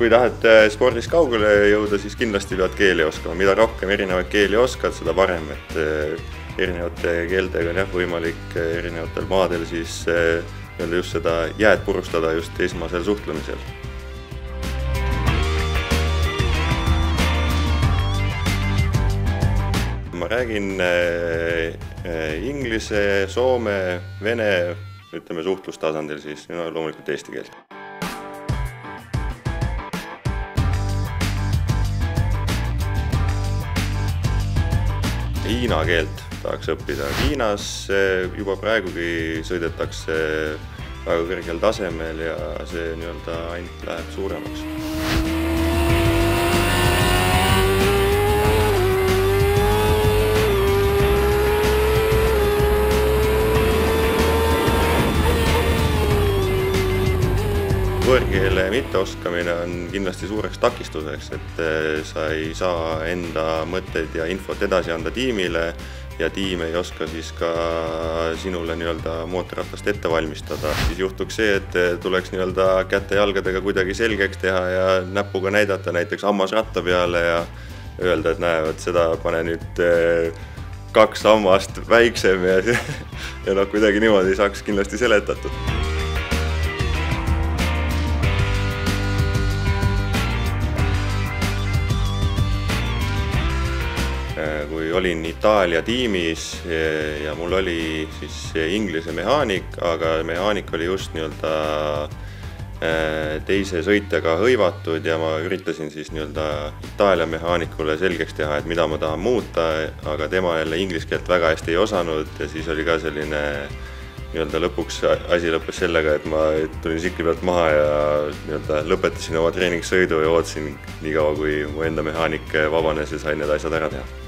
Kui tahad spordis kaugele jõuda, siis kindlasti pead keeli oskama. Mida rohkem erinevaid keeli oskad, seda parem. Erinevate keeltega on võimalik erinevatel maadel siis just seda jääd purustada just esmasel suhtlemisel. Ma räägin inglise, soome, vene, ütleme suhtlustasandil siis, loomulikult eesti keelt. Hiina keelt tahaks õppida. Hiinas juba praegugi sõidetakse väga kõrgel tasemel ja see ainult läheb suuremaks. Võõrkeele mitteoskamine on kindlasti suureks takistuseks, et sa ei saa enda mõtteid ja infot edasi anda tiimile ja tiim ei oska siis ka sinule mootorratast ette valmistada. Siis juhtuks see, et tuleks käte-jalgadega kuidagi selgeks teha ja näpuga näidata näiteks hammasratta peale ja öelda, et näe, seda pane nüüd 2 hammast väiksem ja kuidagi niimoodi saaks kindlasti seletatud. Kui olin Itaalia tiimis ja mul oli siis inglise mehaanik, aga mehaanik oli just teise sõitjaga hõivatud ja ma üritasin siis Itaalia mehaanikule selgeks teha, et mida ma tahan muuta, aga tema jälle inglise keelt väga hästi ei osanud ja siis oli ka selline lõpuks asi lõppes sellega, et ma tulin sikli pealt maha ja lõpetasin oma treeningsõidu ja ootasin nii kaua, kui mu enda mehaanik vabanes ja sain need asjad ära teha.